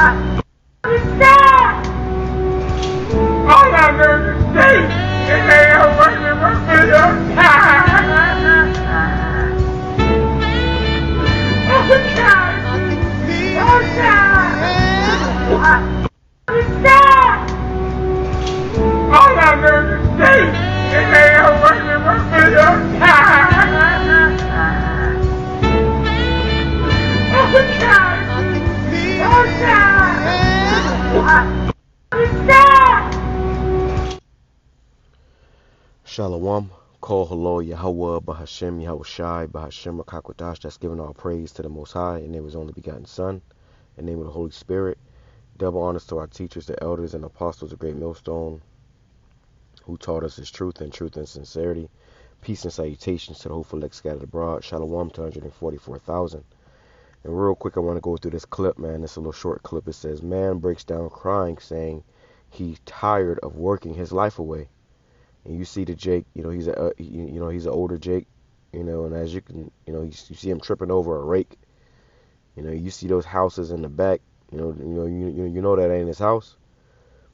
All I know is state, and they are working for me. All I know is state, and they are working for me. Shalom, call halal, Yahawah, BAHASHAM, YAHAWASHI, BAHASHAM, QADASH. That's giving all praise to the Most High, in the name of His only begotten Son, in the name of the Holy Spirit. Double honors to our teachers, the elders, and apostles of Great Millstone, who taught us His truth and sincerity. Peace and salutations to the hopeful elect scattered abroad. Shalom to 144,000. And real quick, I want to go through this clip, man. It's a little short clip. It says, man breaks down crying, saying he's tired of working his life away. And you see the Jake, he's an older Jake, and as you can, you see him tripping over a rake. You see those houses in the back, you know that ain't his house.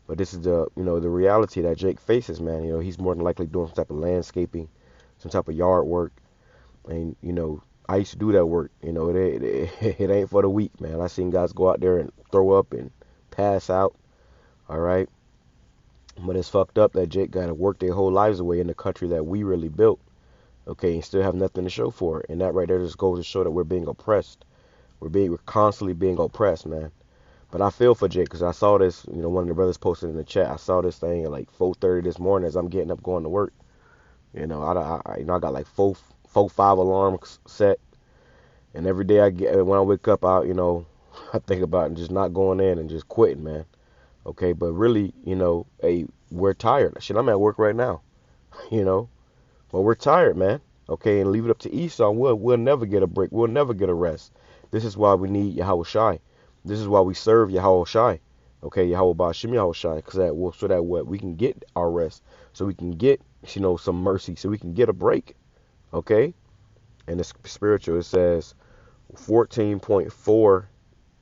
But this is the reality that Jake faces, man. He's more than likely doing some type of landscaping, some type of yard work. And, I used to do that work. It ain't for the weak, man. I seen guys go out there and throw up and pass out. All right. But it's fucked up that Jake got to work their whole lives away in the country that we really built, okay, and still have nothing to show for it. And that right there just goes to show that we're being oppressed. We're constantly being oppressed, man. But I feel for Jake because I saw this, one of the brothers posted in the chat. I saw this thing at like 4:30 this morning as I'm getting up going to work. I got like four, 5 alarms set, and every day when I wake up, I think about just not going in and just quitting, man. Okay, but really, hey, we're tired. Shit, I'm at work right now, but we're tired, man. Okay, and leave it up to Esau. We'll never get a break. We'll never get a rest. This is why we need Yahawashi. This is why we serve Yahawashi. Okay, Yahawah BAHASHAM Yahawashi, so that we can get our rest, so we can get some mercy, so we can get a break. Okay, and it's spiritual. It says 14.4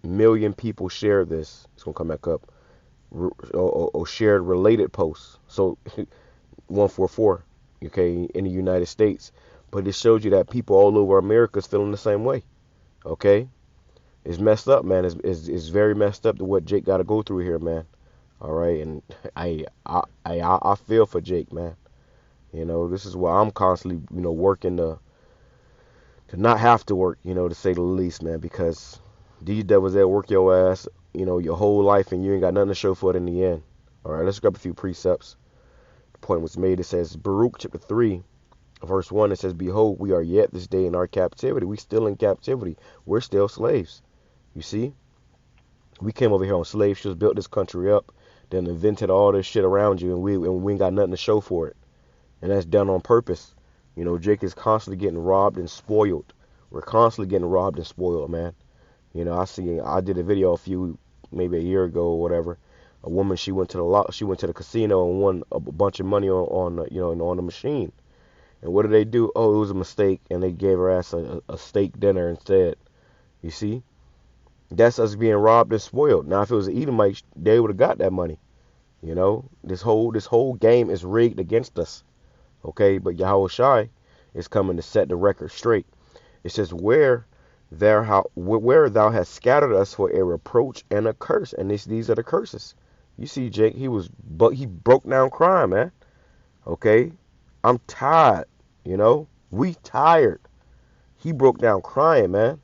million people shared this. It's gonna come back up. Or shared related posts. So 144, okay, in the United States. But it shows you that people all over America is feeling the same way. Okay, it's messed up, man. It's very messed up to what Jake got to go through here, man. All right, and I feel for Jake, man. This is why I'm constantly working to not have to work, to say the least, man, because these devils that work your ass your whole life, and you ain't got nothing to show for it in the end. All right, let's grab a few precepts. The point was made. It says, Baruch chapter 3, verse 1, it says, behold, we are yet this day in our captivity. We still in captivity. We're still slaves. You see? We came over here on slave ships, built this country up, then invented all this shit around you, and we ain't got nothing to show for it. And that's done on purpose. Jake is constantly getting robbed and spoiled. We're constantly getting robbed and spoiled, man. I did a video maybe a year ago or whatever. A woman, she went to the casino and won a bunch of money on the machine. And what did they do? Oh, it was a mistake, and they gave her ass a steak dinner instead. You see, that's us being robbed and spoiled. Now, if it was an Edomite, they would have got that money. This whole game is rigged against us. Okay, but Yahawashi is coming to set the record straight. It says, where thou hast scattered us for a reproach and a curse. And these are the curses. You see, Jake, he broke down crying, man. Okay, I'm tired. We tired. He broke down crying, man.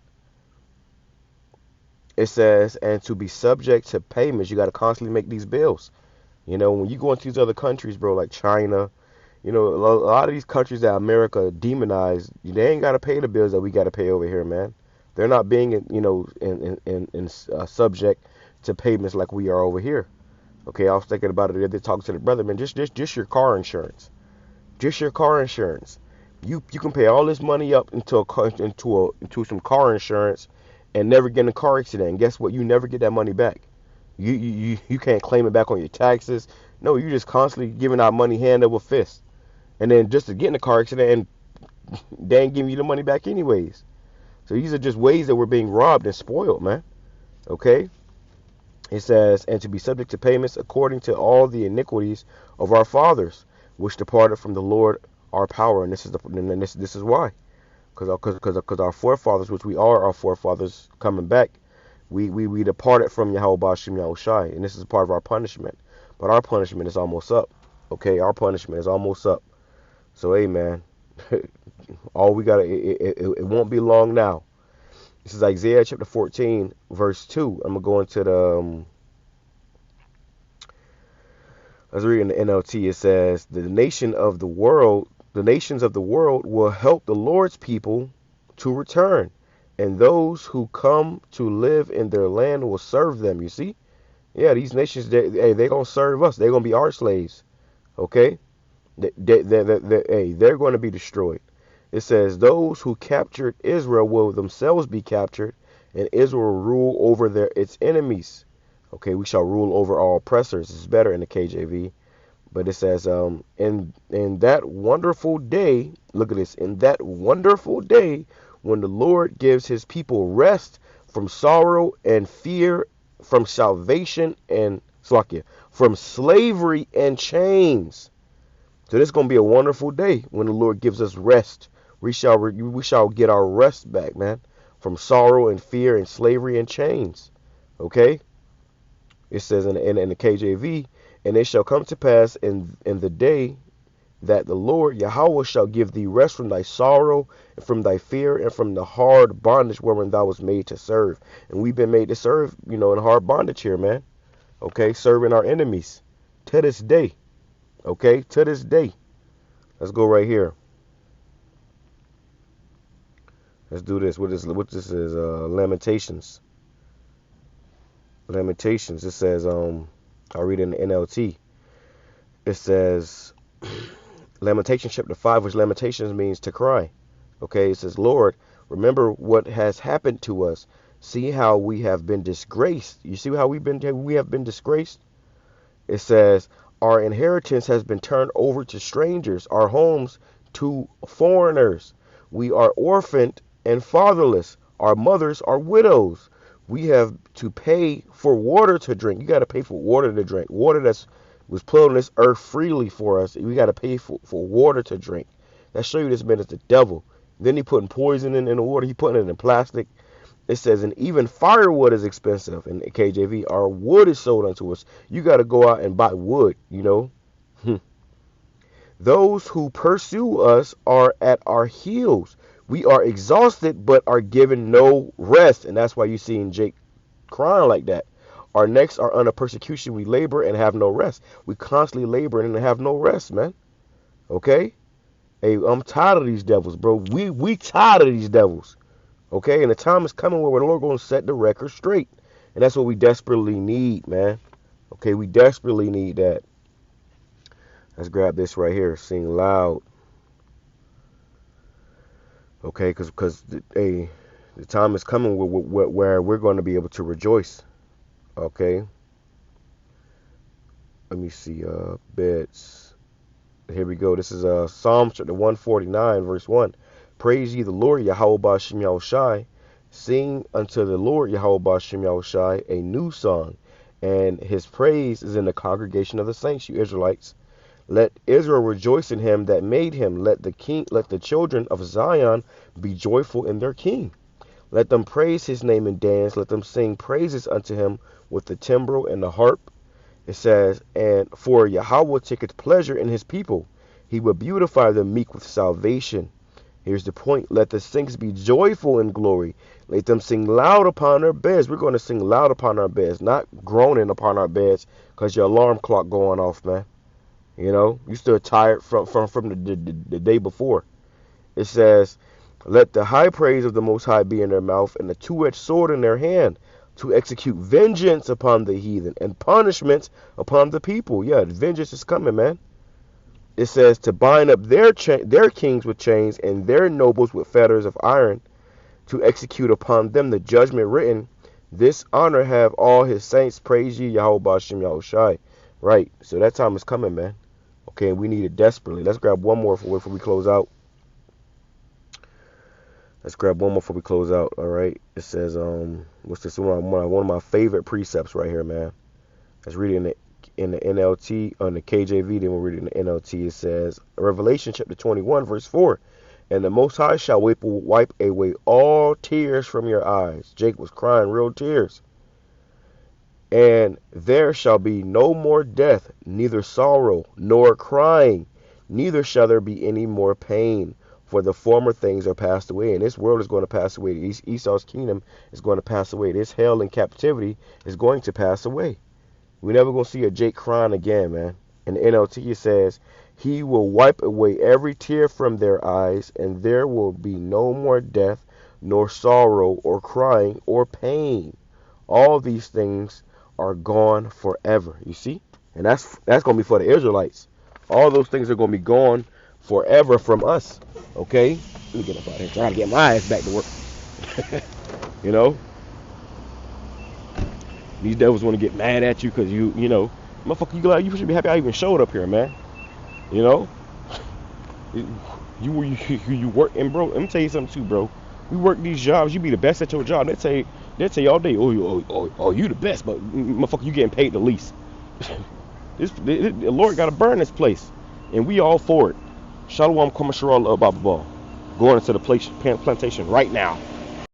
It says, and to be subject to payments, you got to constantly make these bills. When you go into these other countries, bro, like China, a lot of these countries that America demonized, they ain't got to pay the bills that we got to pay over here, man. They're not being, subject to payments like we are over here. Okay, I was thinking about it the other day, talking to the brother, man. Just your car insurance, just your car insurance. You can pay all this money up into some car insurance and never get in a car accident. And guess what? You never get that money back. You can't claim it back on your taxes. No, you're just constantly giving out money hand over fist. And then just to get in a car accident, and they ain't giving you the money back anyways. So these are just ways that we're being robbed and spoiled, man. Okay? It says, and to be subject to payments according to all the iniquities of our fathers, which departed from the Lord our power. And this is why, because our forefathers, which we are our forefathers coming back, we departed from Yahweh Bashim Yahushai, and this is part of our punishment. But our punishment is almost up. Okay, our punishment is almost up. So, hey, man, all we got it won't be long now. This is Isaiah chapter 14, verse 2. I'm gonna go into the let's read in the NLT. It says, the nations of the world will help the Lord's people to return, and those who come to live in their land will serve them. You see? Yeah, these nations, they're going to serve us. They're going to be our slaves. Okay? They're going to be destroyed. It says, those who captured Israel will themselves be captured, and Israel will rule over its enemies. Okay, we shall rule over our oppressors. It's better in the KJV. But it says, in that wonderful day, look at this, in that wonderful day when the Lord gives his people rest from sorrow and fear, from salvation and from slavery and chains. So this is going to be a wonderful day when the Lord gives us rest. We shall get our rest back, man, from sorrow and fear and slavery and chains. Okay? It says in the KJV, and it shall come to pass in the day that the Lord Yahweh shall give thee rest from thy sorrow, and from thy fear, and from the hard bondage wherein thou was made to serve. And we've been made to serve, in hard bondage here, man. Okay, serving our enemies to this day. Okay, to this day. Let's go right here. Let's do this. What this is? Lamentations. Lamentations. It says, I'll read it in the NLT. It says, Lamentations chapter 5, which Lamentations means to cry. Okay, it says, Lord, remember what has happened to us. See how we have been disgraced. You see how we have been disgraced? It says, our inheritance has been turned over to strangers, our homes to foreigners. We are orphaned and fatherless. Our mothers are widows. We have to pay for water to drink. You got to pay for water to drink. Water that was put on this earth freely for us. We got to pay for water to drink. That show you this man is the devil. Then he putting poison in the water. He putting it in plastic. It says, and even firewood is expensive. In the KJV, our wood is sold unto us. You got to go out and buy wood, Those who pursue us are at our heels. We are exhausted, but are given no rest. And that's why you're seeing Jake crying like that. Our necks are under persecution. We labor and have no rest. We constantly labor and have no rest, man. Okay? Hey, I'm tired of these devils, bro. We tired of these devils. Okay? And the time is coming where the Lord going to set the record straight. And that's what we desperately need, man. Okay? We desperately need that. Let's grab this right here. Sing loud. Okay, because the time is coming where we're going to be able to rejoice. Okay. Let me see. Bits. Here we go. This is Psalm chapter 149, verse 1. Praise ye the Lord, Yahweh Bashim Yahushai. Sing unto the Lord, Yahweh Bashim Yahushai, a new song. And his praise is in the congregation of the saints, you Israelites. Let Israel rejoice in him that made him. Let the children of Zion be joyful in their king. Let them praise his name and dance. Let them sing praises unto him with the timbrel and the harp. It says, and for Yahweh taketh pleasure in his people. He will beautify the meek with salvation. Here's the point. Let the saints be joyful in glory. Let them sing loud upon their beds. We're going to sing loud upon our beds, not groaning upon our beds because your alarm clock going off, man. You're still tired from the day before. It says, let the high praise of the Most High be in their mouth, and the two-edged sword in their hand, to execute vengeance upon the heathen and punishment upon the people. Yeah, vengeance is coming, man. It says to bind up their kings with chains and their nobles with fetters of iron, to execute upon them the judgment written. This honor have all his saints. Praise ye Yahweh Bashim Yahushai. Right, so that time is coming, man. Okay, we need it desperately. Let's grab one more before we close out. Let's grab one more before we close out. All right. It says, what's this? One of my favorite precepts right here, man. Let's read it in the NLT, on the KJV, then we'll read it in the NLT. It says, Revelation chapter 21, verse 4. And the Most High shall wipe away all tears from your eyes. Jake was crying real tears. And there shall be no more death, neither sorrow, nor crying, neither shall there be any more pain. For the former things are passed away. And this world is going to pass away. Esau's kingdom is going to pass away. This hell and captivity is going to pass away. We're never going to see a Jake crying again, man. In the NLT it says, He will wipe away every tear from their eyes, and there will be no more death, nor sorrow, or crying, or pain. All these things are gone forever. You see? And that's going to be for the Israelites. All those things are going to be gone forever from us. Okay? Let me get up out here. Trying to get my ass back to work. You know? These devils want to get mad at you because you know, motherfucker, you should be happy I even showed up here, man. You know? You work, and bro, let me tell you something too, bro. We work these jobs, you be the best at your job. They'll tell you all day, oh, you the best, but motherfucker, you getting paid the least. The Lord got to burn this place, and we all for it. Shalom, Komashara, blah, blah, blah. Going into the plantation right now.